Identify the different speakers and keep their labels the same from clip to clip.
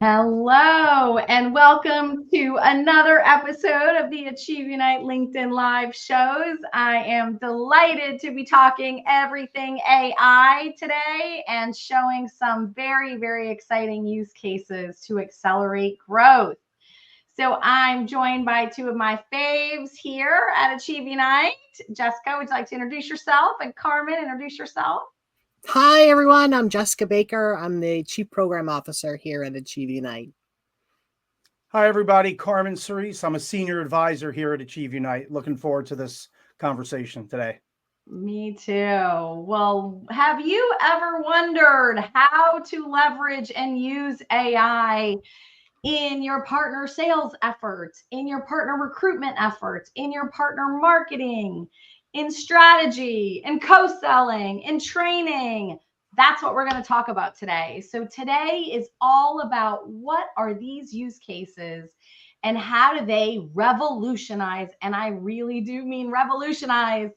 Speaker 1: Hello, and welcome to another episode of the AchieveUnite LinkedIn Live shows. I am delighted to be talking everything AI today and showing some very, very exciting use cases to accelerate growth. So I'm joined by two of my faves here at AchieveUnite. Jessica, would you like to introduce yourself? And Carmen, introduce yourself.
Speaker 2: Hi, everyone. I'm Jessica Baker. I'm the Chief Program Officer here at AchieveUnite.
Speaker 3: Hi, everybody. Carmen Cerise. I'm a Senior Advisor here at AchieveUnite. Looking forward to this conversation today.
Speaker 1: Me too. Well, have you ever wondered how to leverage and use AI in your partner sales efforts, in your partner recruitment efforts, in your partner marketing, in strategy, in co-selling, in training? That's what we're going to talk about today. So today is all about what are these use cases and how do they revolutionize, and I really do mean revolutionize,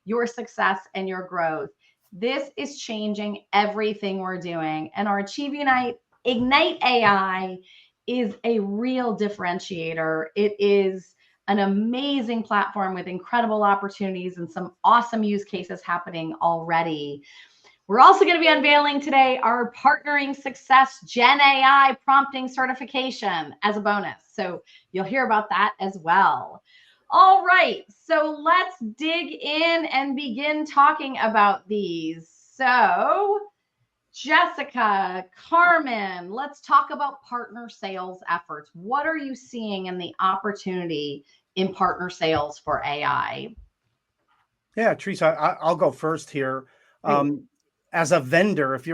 Speaker 1: your success and your growth. This is changing everything we're doing, and our AchieveUnite Ignite AI is a real differentiator. It is an amazing platform with incredible opportunities and some awesome use cases happening already. We're also going to be unveiling today our Partnering Success Gen AI prompting certification as a bonus. So you'll hear about that as well. All right, so let's dig in and begin talking about these. So Jessica, Carmen, let's talk about partner sales efforts. What are you seeing in the opportunity in partner sales for AI?
Speaker 3: Yeah, Teresa, I'll go first here. As a vendor, if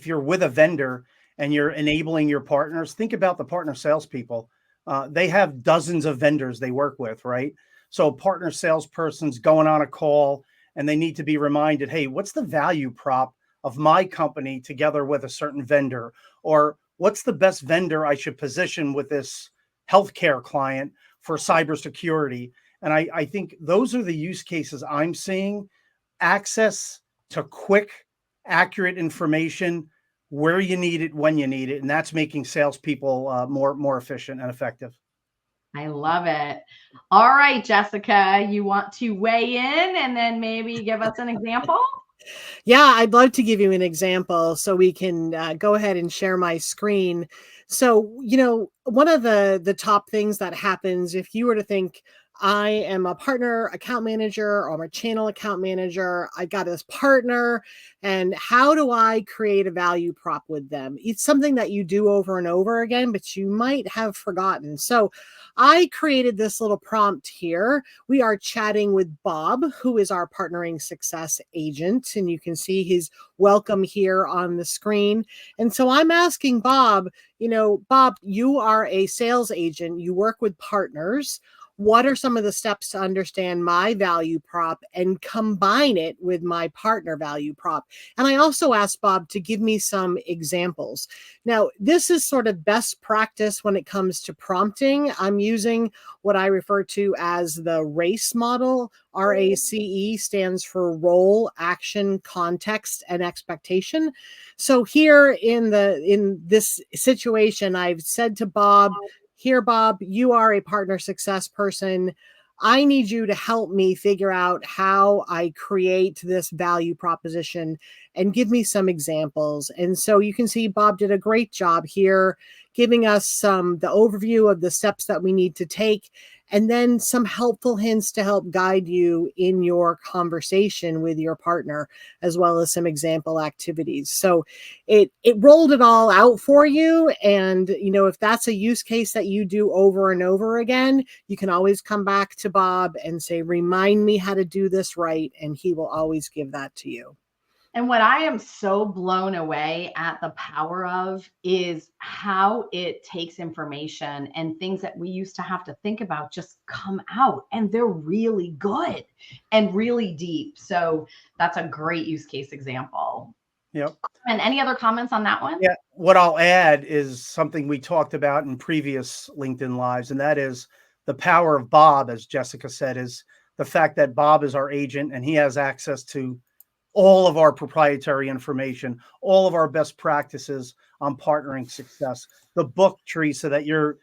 Speaker 3: you're with a vendor and you're enabling your partners, think about the partner salespeople. They have dozens of vendors they work with, right? So a partner salesperson's going on a call and they need to be reminded, hey, what's the value prop of my company together with a certain vendor? Or what's the best vendor I should position with this healthcare client for cybersecurity? And I think those are the use cases I'm seeing. Access to quick, accurate information where you need it, when you need it. And that's making salespeople more efficient and effective.
Speaker 1: I love it. All right, Jessica, you want to weigh in and then maybe give us an example?
Speaker 2: Yeah, I'd love to give you an example so we can go ahead and share my screen. So, one of the top things that happens if you were to think, I am a partner account manager or I'm a channel account manager, I got this partner, and how do I create a value prop with them? It's something that you do over and over again, but you might have forgotten. So I created this little prompt here. We are chatting with Bob, who is our partnering success agent, and you can see his welcome here on the screen. And so I'm asking Bob, Bob, you are a sales agent, you work with partners. What are some of the steps to understand my value prop and combine it with my partner value prop? And I also asked Bob to give me some examples. Now, this is sort of best practice when it comes to prompting. I'm using what I refer to as the RACE model. RACE stands for role, action, context, and expectation. So here in this situation, I've said to Bob, here, Bob, you are a partner success person. I need you to help me figure out how I create this value proposition and give me some examples. And so you can see Bob did a great job here, giving us the overview of the steps that we need to take, and then some helpful hints to help guide you in your conversation with your partner, as well as some example activities. So it rolled it all out for you. And, if that's a use case that you do over and over again, you can always come back to Bob and say, remind me how to do this right. And he will always give that to you.
Speaker 1: And what I am so blown away at the power of is how it takes information and things that we used to have to think about just come out, and they're really good and really deep. So that's a great use case example.
Speaker 3: Yep.
Speaker 1: And any other comments on that one?
Speaker 3: Yeah. What I'll add is something we talked about in previous LinkedIn Lives, and that is the power of Bob, as Jessica said, is the fact that Bob is our agent and he has access to all of our proprietary information, all of our best practices on partnering success. The book, Teresa, that you're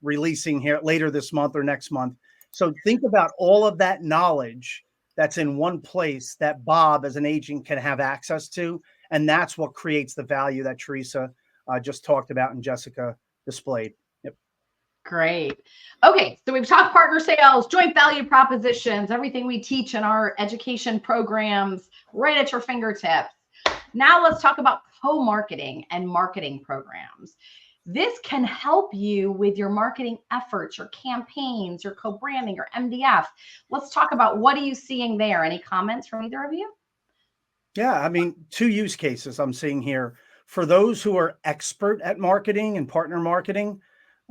Speaker 3: releasing here later this month or next month. So think about all of that knowledge that's in one place that Bob, as an agent, can have access to, and that's what creates the value that Teresa just talked about and Jessica displayed. Yep.
Speaker 1: Great. Okay, so we've talked partner sales, joint value propositions, everything we teach in our education programs, right at your fingertips. Now let's talk about co-marketing and marketing programs. This can help you with your marketing efforts, your campaigns, your co-branding, your MDF. Let's talk about, what are you seeing there? Any comments from either of you?
Speaker 3: Yeah, I mean, two use cases I'm seeing here. For those who are expert at marketing and partner marketing,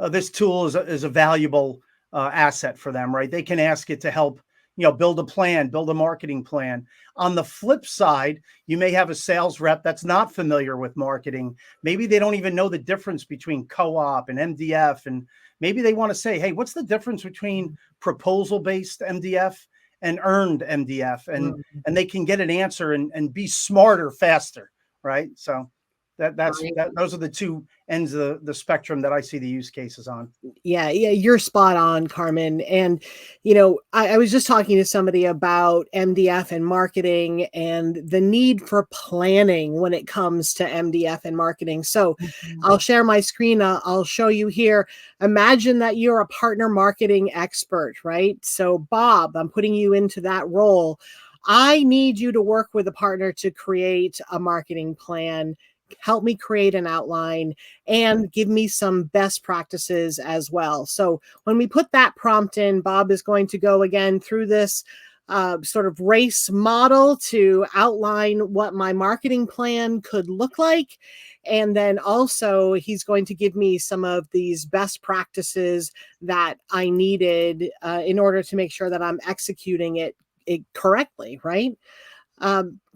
Speaker 3: this tool is a valuable asset for them, right? They can ask it to help, build a plan, build a marketing plan. On the flip side, you may have a sales rep that's not familiar with marketing. Maybe they don't even know the difference between co-op and MDF. And maybe they want to say, hey, what's the difference between proposal-based MDF and earned MDF? And they can get an answer and be smarter faster, right? So those are the two ends of the spectrum that I see the use cases on.
Speaker 2: Yeah, you're spot on, Carmen. And, I was just talking to somebody about MDF and marketing and the need for planning when it comes to MDF and marketing. So I'll share my screen. I'll show you here. Imagine that you're a partner marketing expert, right? So Bob, I'm putting you into that role. I need you to work with a partner to create a marketing plan, help me create an outline, and give me some best practices as well. So when we put that prompt in, Bob is going to go again through this sort of race model to outline what my marketing plan could look like. And then also he's going to give me some of these best practices that I needed in order to make sure that I'm executing it correctly, right?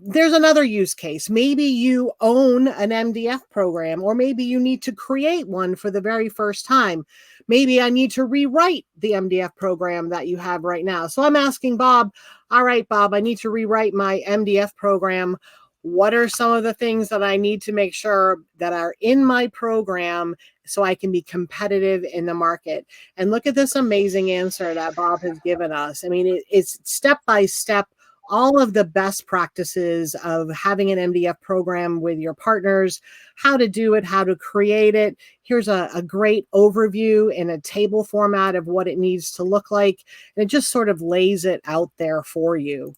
Speaker 2: There's another use case. Maybe you own an MDF program, or maybe you need to create one for the very first time. Maybe I need to rewrite the MDF program that you have right now. So I'm asking Bob, all right, Bob, I need to rewrite my MDF program. What are some of the things that I need to make sure that are in my program so I can be competitive in the market? And look at this amazing answer that Bob has given us. I mean, it's step by step, all of the best practices of having an MDF program with your partners, how to do it, how to create it. Here's a great overview in a table format of what it needs to look like. And it just sort of lays it out there for you.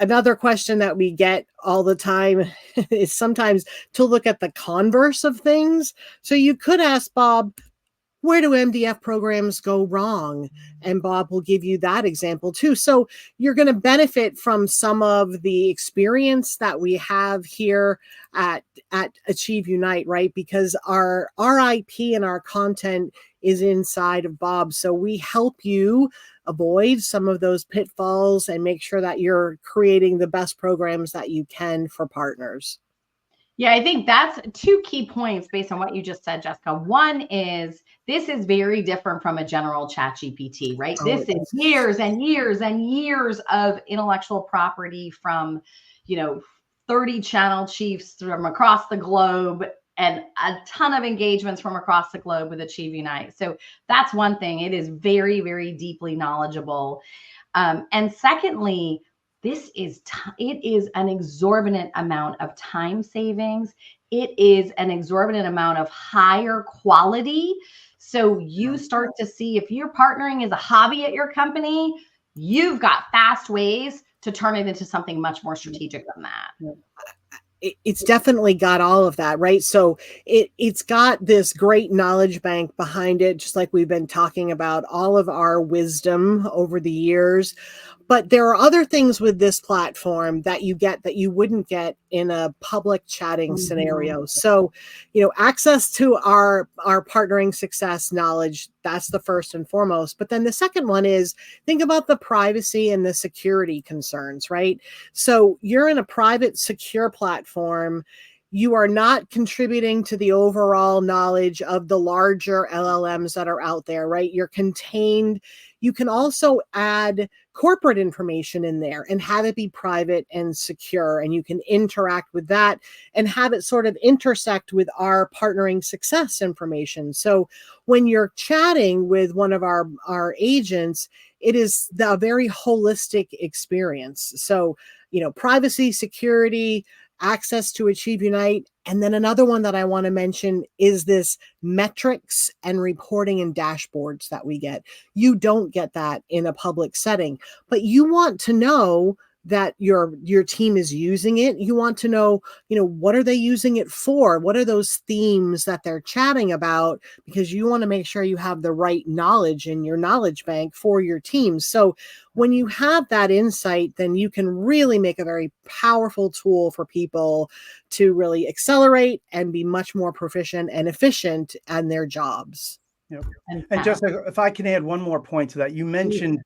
Speaker 2: Another question that we get all the time is sometimes to look at the converse of things. So you could ask Bob, where do MDF programs go wrong? And Bob will give you that example too. So you're going to benefit from some of the experience that we have here at AchieveUnite, right? Because our IP and our content is inside of Bob. So we help you avoid some of those pitfalls and make sure that you're creating the best programs that you can for partners.
Speaker 1: Yeah, I think that's two key points based on what you just said, Jessica. One is, this is very different from a general ChatGPT, right? This is years and years and years of intellectual property from, 30 channel chiefs from across the globe and a ton of engagements from across the globe with AchieveUnite. So that's one thing. It is very, very deeply knowledgeable. And secondly, it is an exorbitant amount of time savings. It is an exorbitant amount of higher quality. So you start to see, if you're partnering as a hobby at your company, you've got fast ways to turn it into something much more strategic than that.
Speaker 2: It's definitely got all of that, right? So it's got this great knowledge bank behind it, just like we've been talking about, all of our wisdom over the years. But there are other things with this platform that you get that you wouldn't get in a public chatting scenario. So, access to our partnering success knowledge, that's the first and foremost. But then the second one is, think about the privacy and the security concerns, right? So you're in a private, secure platform. you are not contributing to the overall knowledge of the larger LLMs that are out there, right? You're contained. You can also add corporate information in there and have it be private and secure, and you can interact with that and have it sort of intersect with our partnering success information. So when you're chatting with one of our agents, it is a very holistic experience. So, privacy, security, access to AchieveUnite. And then another one that I want to mention is this metrics and reporting and dashboards that we get. You don't get that in a public setting, but you want to know that your team is using it. You want to know, what are they using it for? What are those themes that they're chatting about? Because you want to make sure you have the right knowledge in your knowledge bank for your team. So when you have that insight, then you can really make a very powerful tool for people to really accelerate and be much more proficient and efficient in their jobs.
Speaker 3: Yep. And just if I can add one more point to that, you mentioned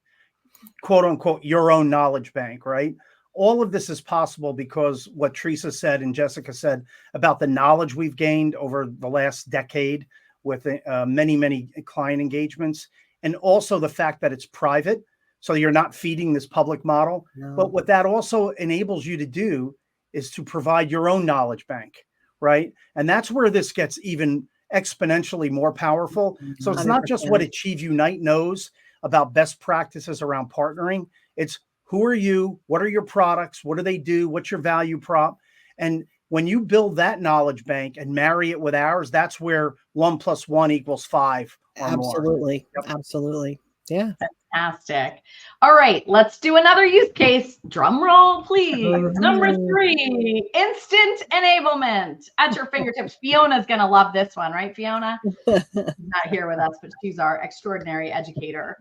Speaker 3: quote unquote your own knowledge bank, right? All of this is possible because what Teresa said and Jessica said about the knowledge we've gained over the last decade with many client engagements, and also the fact that it's private, so you're not feeding this public model. No. But what that also enables you to do is to provide your own knowledge bank, right? And that's where this gets even exponentially more powerful. So it's 100%. Not just what AchieveUnite knows about best practices around partnering. It's who are you? What are your products? What do they do? What's your value prop? And when you build that knowledge bank and marry it with ours, that's where 1 + 1 = 5 or
Speaker 2: absolutely
Speaker 3: more. Yep.
Speaker 2: Absolutely. Yeah.
Speaker 1: Fantastic. All right, let's do another use case. Drum roll, please. Number 3, instant enablement at your fingertips. Fiona's going to love this one, right, Fiona? She's not here with us, but she's our extraordinary educator.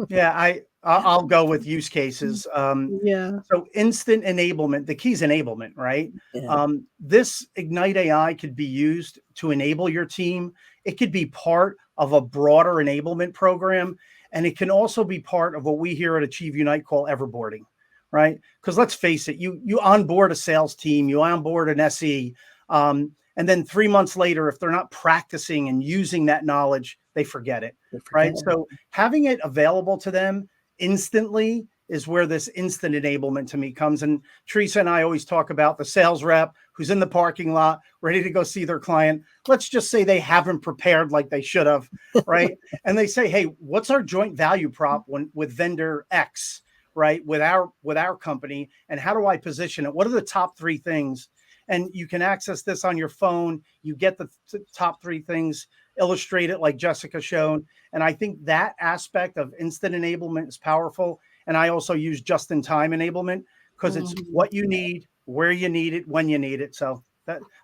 Speaker 3: Yeah, I'll go with use cases. So instant enablement, the key is enablement, right? Yeah. This Ignite AI could be used to enable your team. It could be part of a broader enablement program. And it can also be part of what we here at AchieveUnite call everboarding, right? Because let's face it, you onboard a sales team, you onboard an SE, and then 3 months later, if they're not practicing and using that knowledge, they forget it, right? So having it available to them instantly is where this instant enablement to me comes. And Teresa and I always talk about the sales rep who's in the parking lot, ready to go see their client. Let's just say they haven't prepared like they should have, right? And they say, hey, what's our joint value prop with vendor X, right? With our company, and how do I position it? What are the top 3 things? And you can access this on your phone. You get the top 3 things, illustrate it like Jessica shown. And I think that aspect of instant enablement is powerful. And I also use just-in-time enablement because it's what you need, where you need it, when you need it. So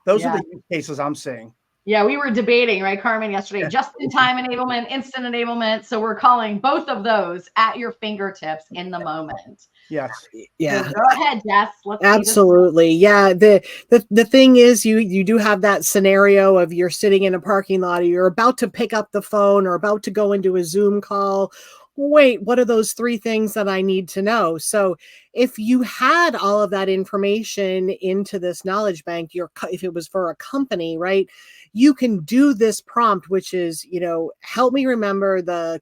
Speaker 3: those are the use cases I'm seeing.
Speaker 1: Yeah, we were debating, right, Carmen, yesterday, just-in-time enablement, instant enablement. So we're calling both of those at your fingertips in the moment.
Speaker 3: Yes.
Speaker 2: Yeah.
Speaker 1: So go ahead, Jess. Let's
Speaker 2: absolutely. Yeah. The thing is, you do have that scenario of you're sitting in a parking lot, or you're about to pick up the phone or about to go into a Zoom call. Wait, what are those 3 things that I need to know? So if you had all of that information into this knowledge bank, if it was for a company, right, you can do this prompt, which is, help me remember the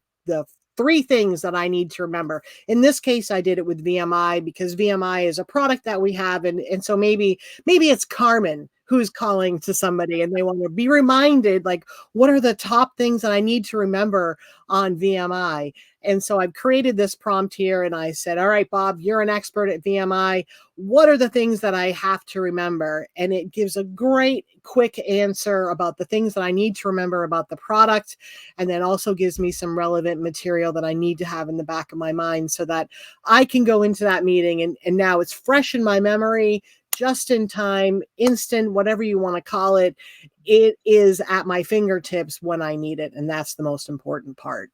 Speaker 2: 3 things that I need to remember. In this case, I did it with VMI because VMI is a product that we have. And so maybe it's Carmen who's calling to somebody and they want to be reminded, like, what are the top things that I need to remember on VMI? And so I've created this prompt here and I said, all right, Bob, you're an expert at VMI. What are the things that I have to remember? And it gives a great quick answer about the things that I need to remember about the product. And then also gives me some relevant material that I need to have in the back of my mind so that I can go into that meeting and now it's fresh in my memory, just in time, instant, whatever you want to call it. It is at my fingertips when I need it. And that's the most important part.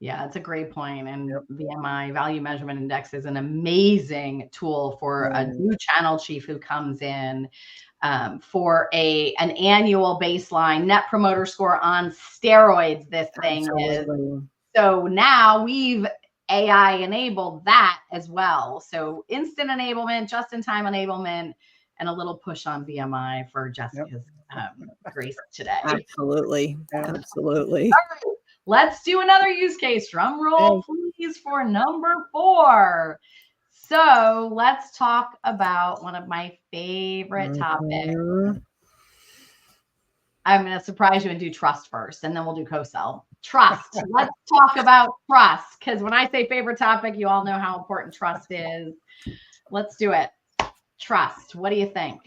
Speaker 1: Yeah, it's a great point. And VMI, Value Measurement Index, is an amazing tool for a new channel chief who comes in for an annual baseline net promoter score on steroids. This thing is. So now we've AI enabled that as well. So instant enablement, just-in-time enablement, and a little push on BMI for Jessica's grace today.
Speaker 2: Absolutely.
Speaker 3: Yeah.
Speaker 2: Absolutely.
Speaker 1: All right, let's do another use case. Drum roll, please, for number 4. So let's talk about one of my favorite topics. I'm going to surprise you and do trust first, and then we'll do co-sell. Trust. Let's talk about trust, because when I say favorite topic, you all know how important trust is. Let's do it. Trust. What do you think?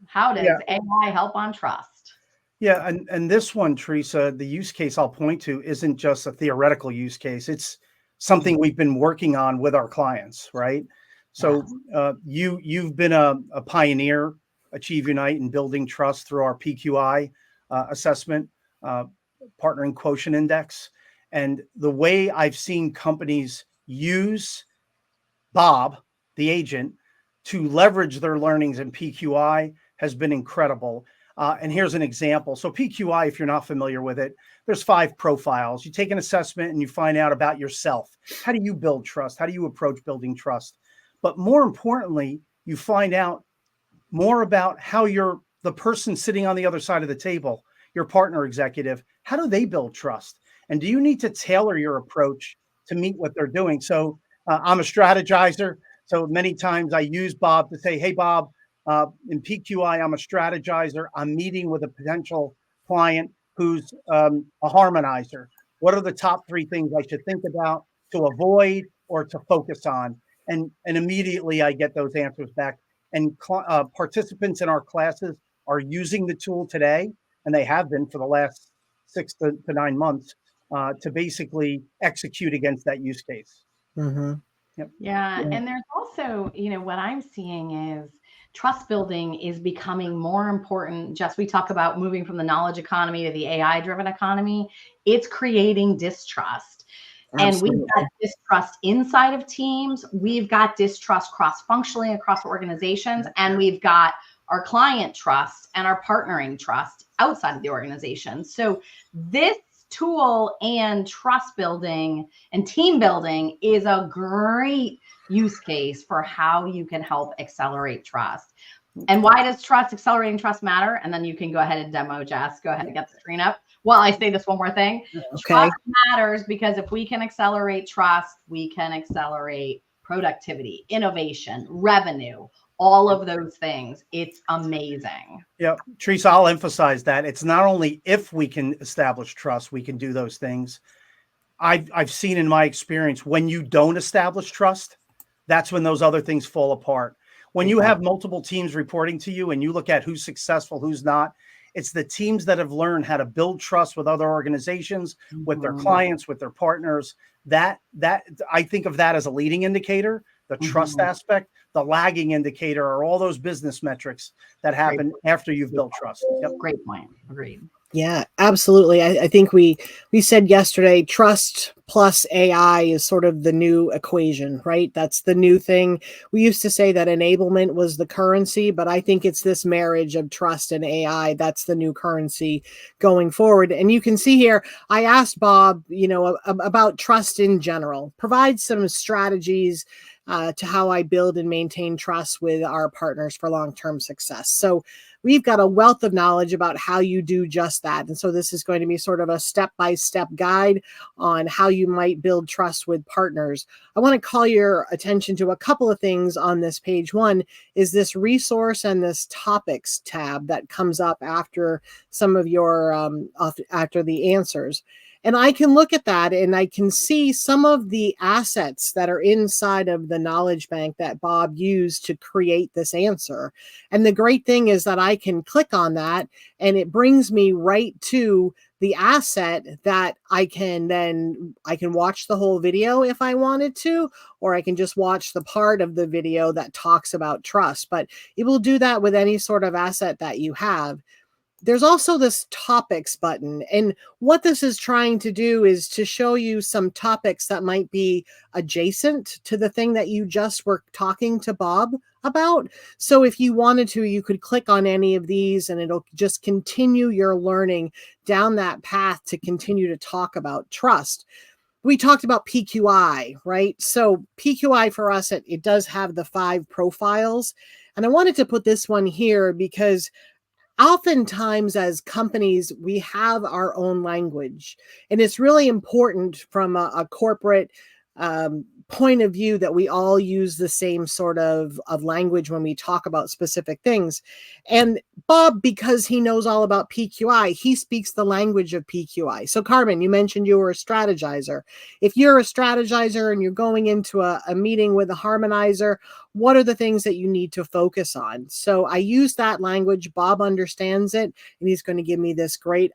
Speaker 1: How does AI help on trust?
Speaker 3: Yeah, and this one, Teresa, the use case I'll point to isn't just a theoretical use case. It's something we've been working on with our clients, right? So you've been a pioneer, AchieveUnite, in building trust through our PQI assessment, partnering quotient index. And the way I've seen companies use Bob, the agent, to leverage their learnings in PQI has been incredible. And here's an example. So PQI, if you're not familiar with it, there's 5 profiles. You take an assessment and you find out about yourself. How do you build trust? How do you approach building trust? But more importantly, you find out more about how the person sitting on the other side of the table, your partner executive, how do they build trust? And do you need to tailor your approach to meet what they're doing? So I'm a strategizer. So many times I use Bob to say, hey, Bob, in PQI, I'm a strategizer. I'm meeting with a potential client who's a harmonizer. What are the top 3 things I should think about to avoid or to focus on? And immediately I get those answers back. And participants in our classes are using the tool today, and they have been for the last 6 to 9 months to basically execute against that use case.
Speaker 2: Mm-hmm.
Speaker 3: Yep.
Speaker 1: Yeah. And there's also, what I'm seeing is trust building is becoming more important. Just we talk about moving from the knowledge economy to the AI driven economy. It's creating distrust.
Speaker 2: Absolutely.
Speaker 1: And we've got distrust inside of teams. We've got distrust cross-functionally across organizations. And we've got our client trust and our partnering trust outside of the organization. So this tool and trust building and team building is a great use case for how you can help accelerate trust. And why does accelerating trust matter? And then you can go ahead and demo, Jess. Go ahead and get the screen up. While I say this one more thing.
Speaker 2: Okay.
Speaker 1: Trust matters because if we can accelerate trust, we can accelerate productivity, innovation, revenue, all of those things. It's amazing.
Speaker 3: Yeah, Teresa, I'll emphasize that it's not only if we can establish trust, we can do those things. I've seen in my experience, when you don't establish trust, that's when those other things fall apart. When you have multiple teams reporting to you and you look at who's successful, who's not, it's the teams that have learned how to build trust with other organizations, with their clients, with their partners. That I think of that as a leading indicator. The trust aspect, the lagging indicator are all those business metrics that happen after you've built trust.
Speaker 1: Yep. Great point. Agreed.
Speaker 2: Yeah, absolutely. I think we said yesterday, trust plus AI is sort of the new equation, right? That's the new thing. We used to say that enablement was the currency, but I think it's this marriage of trust and AI. That's the new currency going forward. And you can see here, I asked Bob, about trust in general, provide some strategies to how I build and maintain trust with our partners for long-term success. So we've got a wealth of knowledge about how you do just that. And so this is going to be sort of a step-by-step guide on how you might build trust with partners. I want to call your attention to a couple of things on this page. One is this resource and this topics tab that comes up after some of your, after the answers. And I can look at that and I can see some of the assets that are inside of the knowledge bank that Bob used to create this answer. And the great thing is that I can click on that and it brings me right to the asset that I can watch the whole video if I wanted to, or I can just watch the part of the video that talks about trust. But it will do that with any sort of asset that you have. There's also this topics button. And what this is trying to do is to show you some topics that might be adjacent to the thing that you just were talking to Bob about. So if you wanted to, you could click on any of these and it'll just continue your learning down that path to continue to talk about trust. We talked about PQI, right? So PQI for us, it does have the 5 profiles. And I wanted to put this one here because oftentimes as companies, we have our own language, and it's really important from a corporate point of view that we all use the same sort of language when we talk about specific things. And Bob, because he knows all about PQI, he speaks the language of PQI. So Carmen, you mentioned you were a strategizer. If you're a strategizer and you're going into a meeting with a harmonizer, what are the things that you need to focus on? So I use that language. Bob understands it, and he's going to give me this great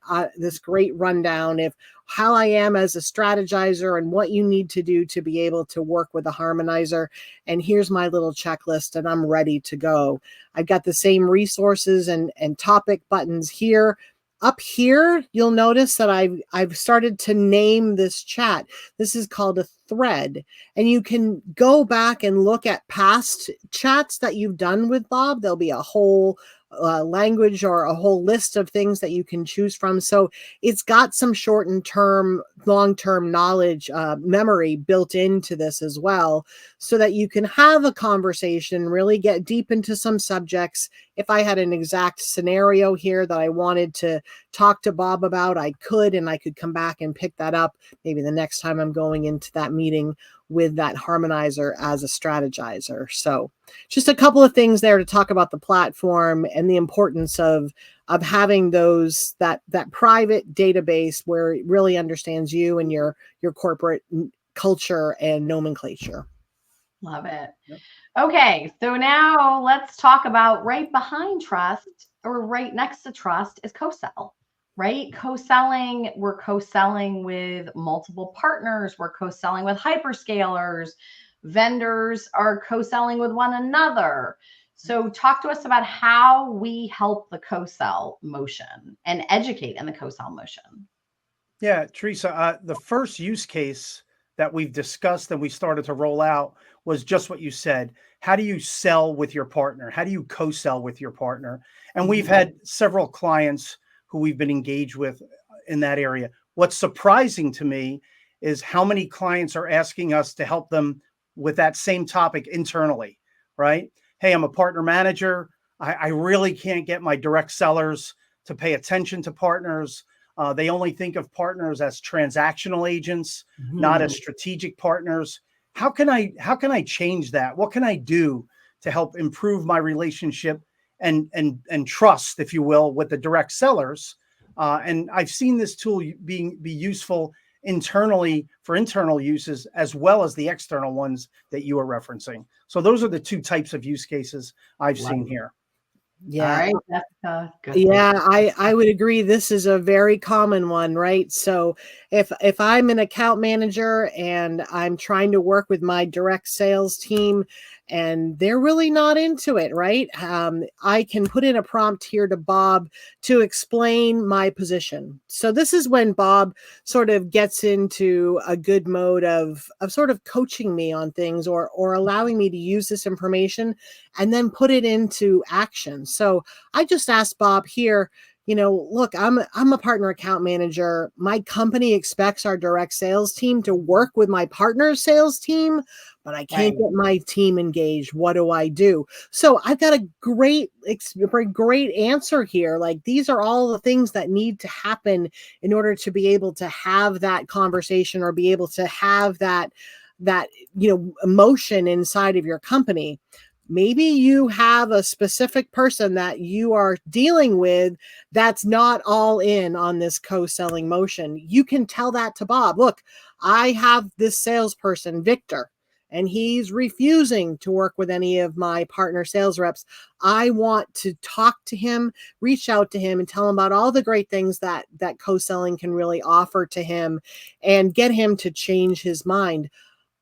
Speaker 2: rundown of how I am as a strategizer and what you need to do to be able to work with a harmonizer. And here's my little checklist, and I'm ready to go. I've got the same resources and topic buttons here. Up here, you'll notice that I've started to name this chat. This is called a thread, and you can go back and look at past chats that you've done with Bob. There'll be a whole language or a whole list of things that you can choose from. So it's got some short-term, long-term knowledge, memory built into this as well, so that you can have a conversation, really get deep into some subjects. If I had an exact scenario here that I wanted to talk to Bob about, I could, and I could come back and pick that up maybe the next time I'm going into that meeting with that harmonizer as a strategizer. So just a couple of things there to talk about the platform and the importance of having that private database where it really understands you and your corporate culture and nomenclature.
Speaker 1: Love it.
Speaker 3: Yep.
Speaker 1: Okay, so now let's talk about right behind trust, or right next to trust, is co-sell, right? Co-selling, we're co-selling with multiple partners, we're co-selling with hyperscalers, vendors are co-selling with one another. So talk to us about how we help the co-sell motion and educate in the co-sell motion.
Speaker 3: Yeah, Teresa, the first use case that we've discussed and we started to roll out was just what you said. How do you sell with your partner? How do you co-sell with your partner? And we've had several clients who we've been engaged with in that area. What's surprising to me is how many clients are asking us to help them with that same topic internally, right? Hey, I'm a partner manager. I really can't get my direct sellers to pay attention to partners. They only think of partners as transactional agents, not as strategic partners. How can I change that? What can I do to help improve my relationship and trust, if you will, with the direct sellers? And I've seen this tool be useful internally for internal uses as well as the external ones that you are referencing. So those are the two types of use cases I've seen here.
Speaker 2: Yeah.
Speaker 1: All right, Jessica. Good.
Speaker 2: Yeah, I would agree. This is a very common one, right? So if I'm an account manager and I'm trying to work with my direct sales team and they're really not into it, right? I can put in a prompt here to Bob to explain my position. So this is when Bob sort of gets into a good mode of sort of coaching me on things or allowing me to use this information and then put it into action. So I just asked Bob here, look, I'm a partner account manager. My company expects our direct sales team to work with my partner sales team, but I can't get my team engaged. What do I do? So I've got a great answer here. Like, these are all the things that need to happen in order to be able to have that conversation or be able to have that emotion inside of your company. Maybe you have a specific person that you are dealing with that's not all in on this co-selling motion. You can tell that to Bob. Look, I have this salesperson, Victor, and he's refusing to work with any of my partner sales reps. I want to talk to him, reach out to him, and tell him about all the great things that co-selling can really offer to him and get him to change his mind.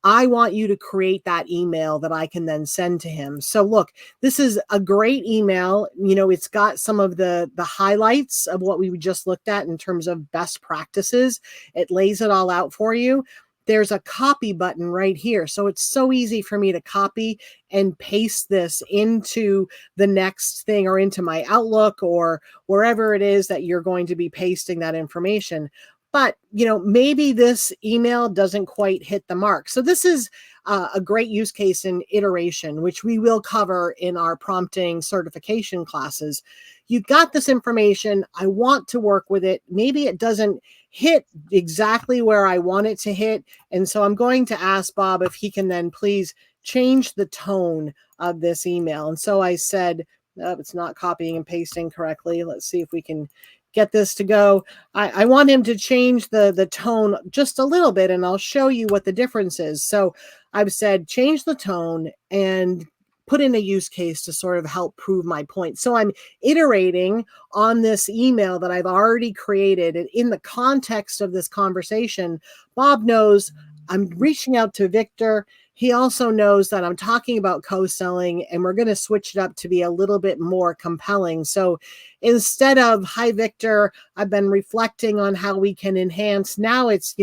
Speaker 2: I want you to create that email that I can then send to him. So look, this is a great email. It's got some of the highlights of what we just looked at in terms of best practices. It lays it all out for you. There's a copy button right here. So it's so easy for me to copy and paste this into the next thing or into my Outlook or wherever it is that you're going to be pasting that information. but maybe this email doesn't quite hit the mark. So this is a great use case in iteration, which we will cover in our prompting certification classes. You got this information. I want to work with it. Maybe it doesn't hit exactly where I want it to hit. And so I'm going to ask Bob if he can then please change the tone of this email. And so I said, oh, it's not copying and pasting correctly. Let's see if we can get this to go. I want him to change the tone just a little bit, and I'll show you what the difference is. So I've said, change the tone and put in a use case to sort of help prove my point. So I'm iterating on this email that I've already created. And in the context of this conversation, Bob knows I'm reaching out to Victor. He also knows that I'm talking about co-selling, and we're going to switch it up to be a little bit more compelling. So instead of, hi, Victor, I've been reflecting on how we can enhance. Now it's,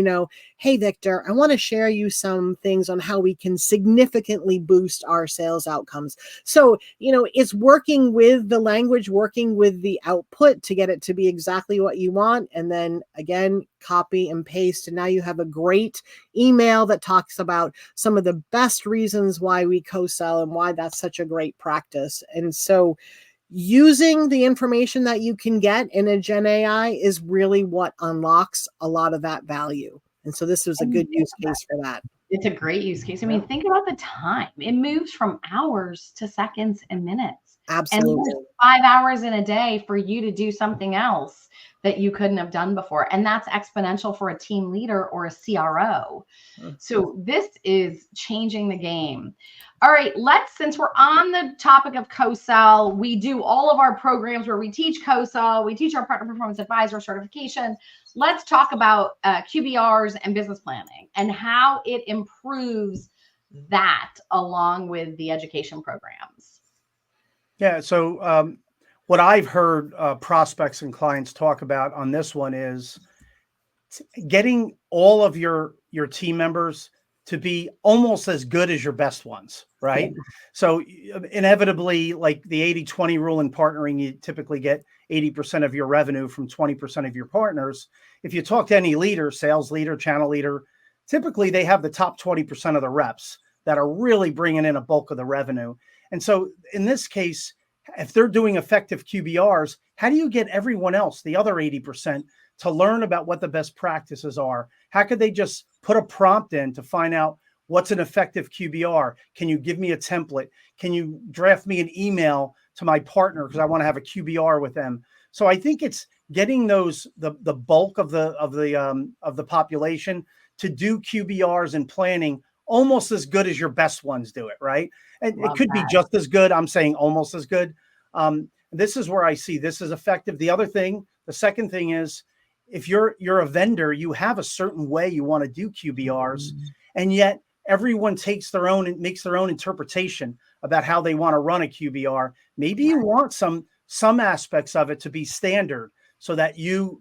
Speaker 2: hey, Victor, I want to share you some things on how we can significantly boost our sales outcomes. So, it's working with the language, working with the output to get it to be exactly what you want. And then again, copy and paste. And now you have a great email that talks about some of the best reasons why we co-sell and why that's such a great practice. And so using the information that you can get in a Gen AI is really what unlocks a lot of that value. And so this was a good use case for that.
Speaker 1: It's a great use case. I mean, think about the time. It moves from hours to seconds and minutes.
Speaker 2: Absolutely.
Speaker 1: And there's 5 hours in a day for you to do something else that you couldn't have done before. And that's exponential for a team leader or a CRO. So this is changing the game. All right, since we're on the topic of co-sell, we do all of our programs where we teach co-sell, we teach our partner performance advisor certification. Let's talk about QBRs and business planning and how it improves that along with the education programs.
Speaker 3: Yeah, so what I've heard prospects and clients talk about on this one is getting all of your team members to be almost as good as your best ones, right? Yeah. So inevitably, like the 80-20 rule in partnering, you typically get 80% of your revenue from 20% of your partners. If you talk to any leader, sales leader, channel leader, typically they have the top 20% of the reps that are really bringing in a bulk of the revenue. And so in this case, if they're doing effective QBRs, how do you get everyone else, the other 80%, to learn about what the best practices are? How could they just put a prompt in to find out what's an effective QBR? Can you give me a template? Can you draft me an email to my partner because I want to have a QBR with them? So I think it's getting the bulk of the population to do QBRs and planning almost as good as your best ones do it, right? And it could be just as good. I'm saying almost as good. This is where I see this is effective. The second thing is, if you're a vendor, you have a certain way you want to do QBRs, and yet everyone makes their own interpretation about how they want to run a QBR. Maybe you want some aspects of it to be standard so that you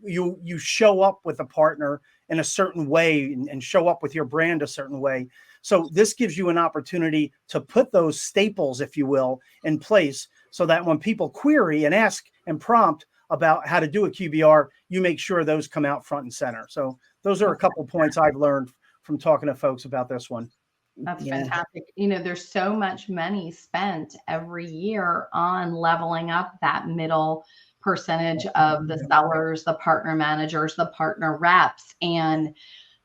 Speaker 3: show up with a partner in a certain way and show up with your brand a certain way. So this gives you an opportunity to put those staples, if you will, in place so that when people query and ask and prompt about how to do a QBR, you make sure those come out front and center. So those are a couple points I've learned from talking to folks about this one.
Speaker 1: That's fantastic. There's so much money spent every year on leveling up that middle percentage of the sellers, the partner managers, the partner reps. And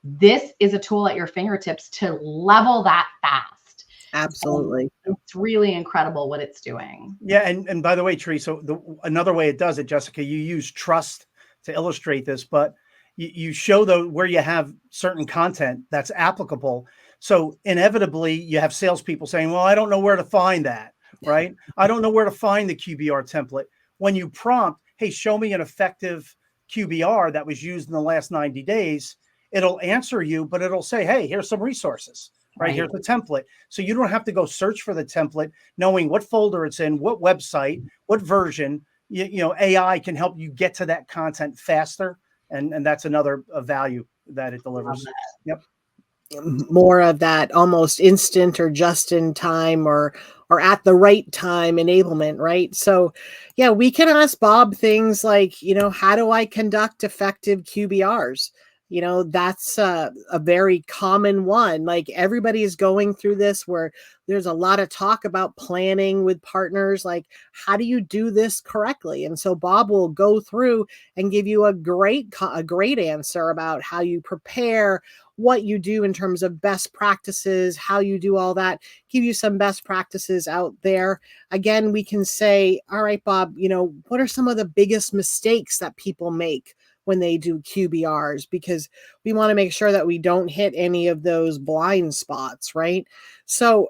Speaker 1: this is a tool at your fingertips to level that fast.
Speaker 2: Absolutely.
Speaker 1: And it's really incredible what it's doing.
Speaker 3: Yeah. And by the way, Tree, so another way it does it, Jessica, you use trust to illustrate this, but you show where you have certain content that's applicable. So inevitably you have salespeople saying, well, I don't know where to find that, right? I don't know where to find the QBR template. When you prompt, hey, show me an effective QBR that was used in the last 90 days, it'll answer you, but it'll say, hey, here's some resources. Right, here's the template. So you don't have to go search for the template, knowing what folder it's in, what website, what version. AI can help you get to that content faster. And that's another value that it delivers. Yep.
Speaker 2: More of that almost instant or just in time or at the right time enablement, right? So yeah, we can ask Bob things like, how do I conduct effective QBRs? That's a very common one. Like, everybody is going through this, where there's a lot of talk about planning with partners. Like, how do you do this correctly? And so Bob will go through and give you a great answer about how you prepare, what you do in terms of best practices, how you do all that, give you some best practices out there. Again, we can say, all right, Bob, what are some of the biggest mistakes that people make when they do QBRs? Because we want to make sure that we don't hit any of those blind spots, right? So,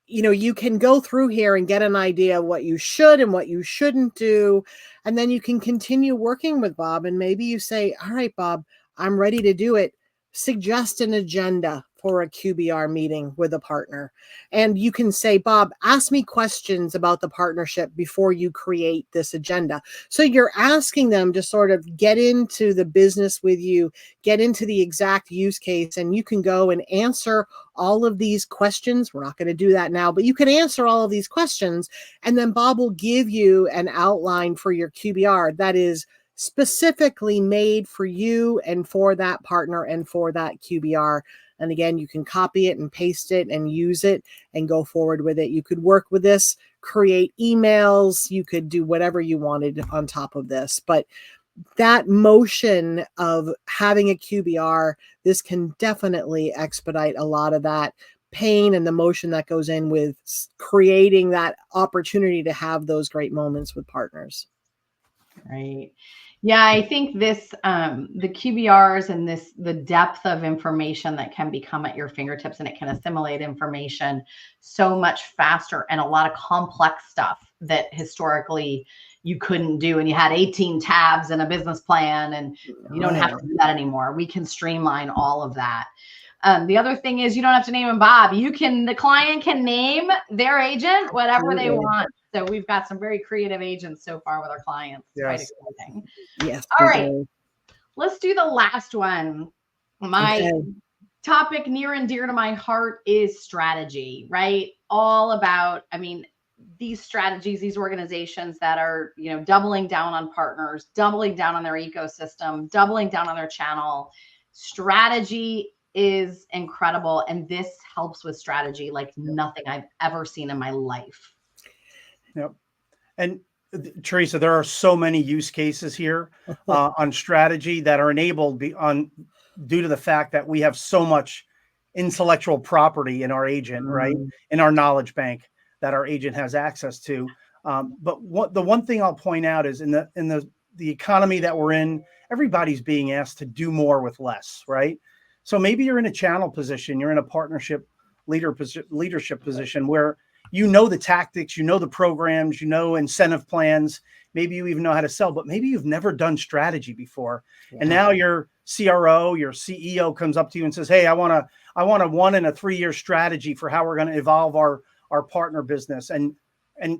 Speaker 2: you can go through here and get an idea of what you should and what you shouldn't do. And then you can continue working with Bob. And maybe you say, all right, Bob, I'm ready to do it. Suggest an agenda for a QBR meeting with a partner. And you can say, Bob, ask me questions about the partnership before you create this agenda. So you're asking them to sort of get into the business with you, get into the exact use case, and you can go and answer all of these questions. We're not going to do that now, but you can answer all of these questions. And then Bob will give you an outline for your QBR that is specifically made for you and for that partner and for that QBR. And again, you can copy it and paste it and use it and go forward with it. You could work with this, create emails, you could do whatever you wanted on top of this. But that motion of having a QBR, this can definitely expedite a lot of that pain and the motion that goes in with creating that opportunity to have those great moments with partners.
Speaker 1: Right. Yeah, I think this, the QBRs and the depth of information that can become at your fingertips, and it can assimilate information so much faster, and a lot of complex stuff that historically you couldn't do. And you had 18 tabs and a business plan, and you don't have to do that anymore. We can streamline all of that. The other thing is, you don't have to name them Bob. The client can name their agent whatever they want. So we've got some very creative agents so far with our clients. It's quite exciting.
Speaker 2: Yes.
Speaker 1: All right. Let's do the last one. My topic near and dear to my heart is strategy, right? All about, these strategies, these organizations that are, doubling down on partners, doubling down on their ecosystem, doubling down on their channel. Strategy is incredible. And this helps with strategy like nothing I've ever seen in my life.
Speaker 3: Yep. And Teresa, there are so many use cases here on strategy that are enabled due to the fact that we have so much intellectual property in our agent, right? In our knowledge bank that our agent has access to. But the one thing I'll point out is in the economy that we're in, everybody's being asked to do more with less, right? So maybe you're in a channel position, you're in a partnership leadership position where the tactics, the programs, incentive plans, maybe you even know how to sell, but maybe you've never done strategy before. Yeah. And now your CRO, your CEO comes up to you and says, hey, I want a 1 and a 3 year strategy for how we're going to evolve our partner business. And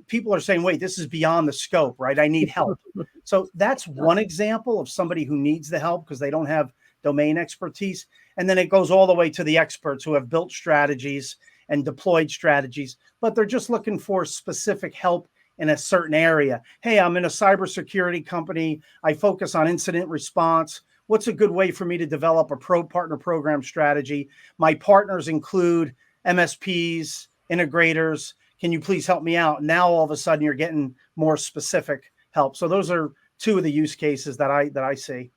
Speaker 3: people are saying, wait, this is beyond the scope, right? I need help. So that's one example of somebody who needs the help because they don't have domain expertise. And then it goes all the way to the experts who have built strategies and deployed strategies, but they're just looking for specific help in a certain area. Hey, I'm in a cybersecurity company. I focus on incident response. What's a good way for me to develop a partner program strategy? My partners include MSPs, integrators. Can you please help me out? Now, all of a sudden, you're getting more specific help. So those are two of the use cases that I see.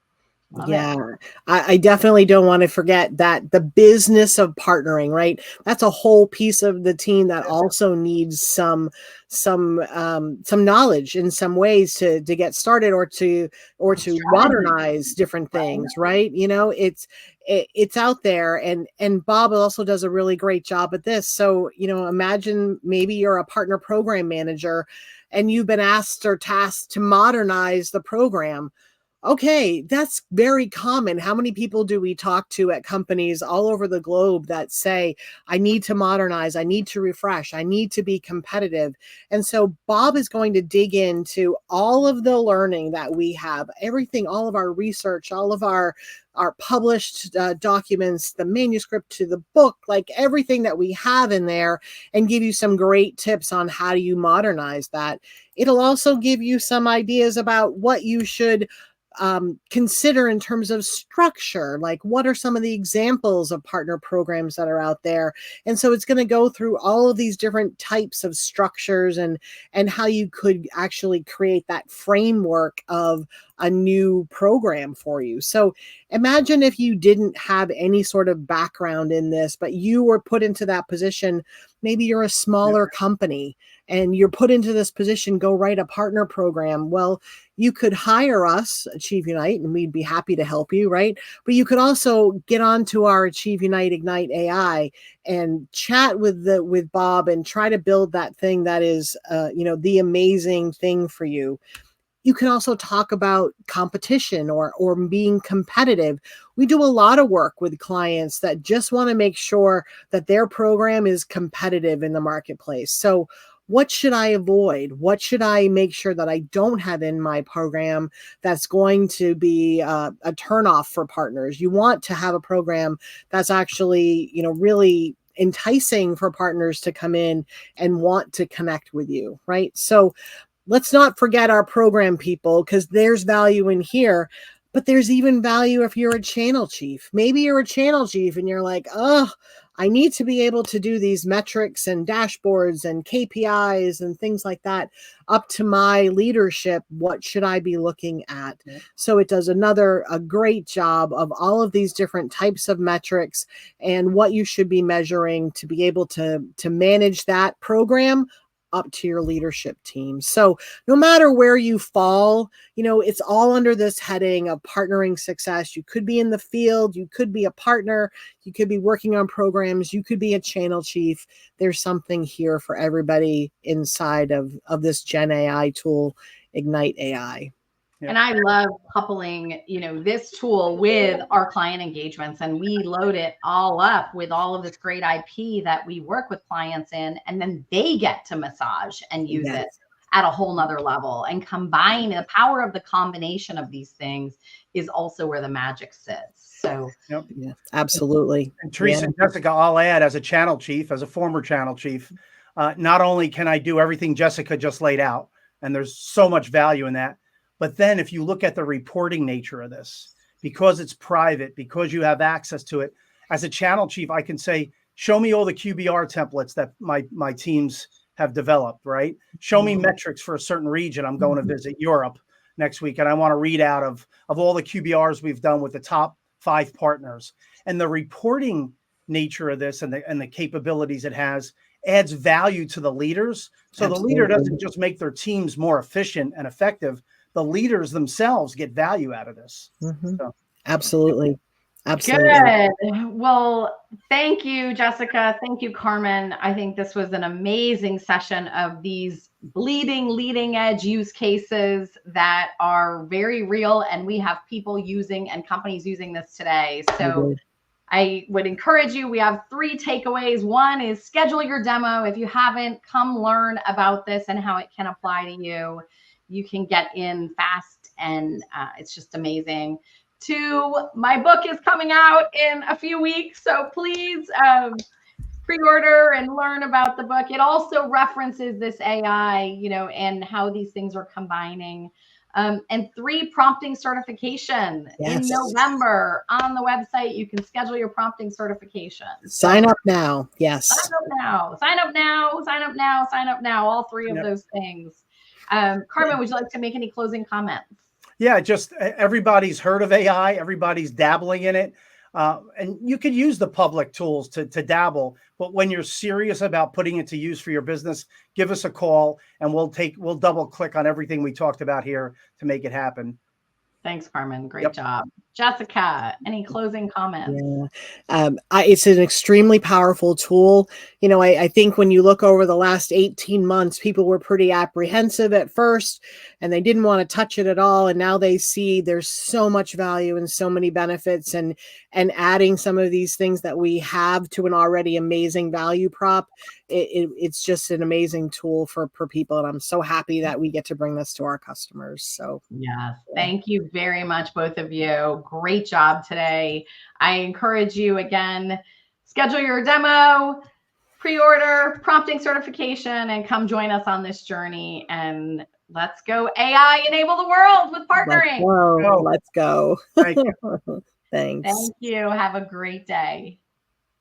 Speaker 2: Yeah, I definitely don't want to forget that the business of partnering, right? That's a whole piece of the team that also needs some knowledge in some ways to get started or to modernize different things, right? It's out there, and Bob also does a really great job at this. So, imagine maybe you're a partner program manager and you've been asked or tasked to modernize the program. Okay, that's very common. How many people do we talk to at companies all over the globe that say, I need to modernize, I need to refresh, I need to be competitive? And so Bob is going to dig into all of the learning that we have, everything, all of our research, all of our published documents, the manuscript to the book, like everything that we have in there, and give you some great tips on how do you modernize that. It'll also give you some ideas about what you should consider in terms of structure, like what are some of the examples of partner programs that are out there. And so it's going to go through all of these different types of structures and how you could actually create that framework of a new program for you. So imagine if you didn't have any sort of background in this, but you were put into that position. Maybe you're a smaller company and you're put into this position, go write a partner program. Well, you could hire us, AchieveUnite, and we'd be happy to help you, right? But you could also get onto our AchieveUnite Ignite AI and chat with Bob and try to build that thing that is, the amazing thing for you. You can also talk about competition or being competitive. We do a lot of work with clients that just want to make sure that their program is competitive in the marketplace. So what should I avoid? What should I make sure that I don't have in my program that's going to be a turnoff for partners? You want to have a program that's actually, really enticing for partners to come in and want to connect with you, right? So let's not forget our program people, because there's value in here, but there's even value if you're a channel chief. Maybe you're a channel chief and you're like, oh, I need to be able to do these metrics and dashboards and KPIs and things like that up to my leadership. What should I be looking at? Yeah. So it does a great job of all of these different types of metrics and what you should be measuring to be able to manage that program up to your leadership team. So no matter where you fall, it's all under this heading of partnering success. You could be in the field, you could be a partner, you could be working on programs, you could be a channel chief. There's something here for everybody inside of this Gen AI tool, Ignite AI.
Speaker 1: And I love coupling, this tool with our client engagements, and we load it all up with all of this great IP that we work with clients in, and then they get to massage and use it at a whole nother level. And combine the power of the combination of these things is also where the magic sits. So
Speaker 2: yeah, absolutely.
Speaker 3: And Teresa and Jessica, I'll add, as a channel chief, as a former channel chief, not only can I do everything Jessica just laid out, and there's so much value in that, but then if you look at the reporting nature of this, because it's private, because you have access to it, as a channel chief, I can say, show me all the QBR templates that my teams have developed, right? Show me metrics for a certain region. I'm going to visit Europe next week, and I want to read out of all the QBRs we've done with the top 5 partners. And the reporting nature of this and the capabilities it has adds value to the leaders. So Absolutely. The leader doesn't just make their teams more efficient and effective. The leaders themselves get value out of this. So.
Speaker 2: Absolutely.
Speaker 1: Good. Well, thank you, Jessica. Thank you, Carmen. I think this was an amazing session of these leading edge use cases that are very real, and we have people using and companies using this today. So I would encourage you, we have 3 takeaways. One is schedule your demo. If you haven't, come learn about this and how it can apply to you. You can get in fast, and it's just amazing. 2, my book is coming out in a few weeks, so please pre-order and learn about the book. It also references this AI, and how these things are combining. And 3, prompting certification in November on the website. You can schedule your prompting certification.
Speaker 2: Sign up now. Yes.
Speaker 1: Sign up now. Sign up now. Sign up now. Sign up now. All 3 of those things. Carmen, would you like to make any closing comments?
Speaker 3: Yeah, just everybody's heard of AI. Everybody's dabbling in it. And you can use the public tools to dabble. But when you're serious about putting it to use for your business, give us a call and we'll double click on everything we talked about here to make it happen.
Speaker 1: Thanks, Carmen. Great job. Jessica, any closing comments?
Speaker 2: Yeah. It's an extremely powerful tool. I think when you look over the last 18 months, people were pretty apprehensive at first and they didn't want to touch it at all. And now they see there's so much value and so many benefits, and adding some of these things that we have to an already amazing value prop. It's just an amazing tool for people. And I'm so happy that we get to bring this to our customers. So
Speaker 1: thank you very much, both of you. Great job today. I encourage you, again, schedule your demo, pre-order, prompting certification, and come join us on this journey and Let's go AI enable the world with partnering.
Speaker 2: Let's go.
Speaker 3: Thank you.
Speaker 2: Thanks.
Speaker 1: Thank you. Have a great day.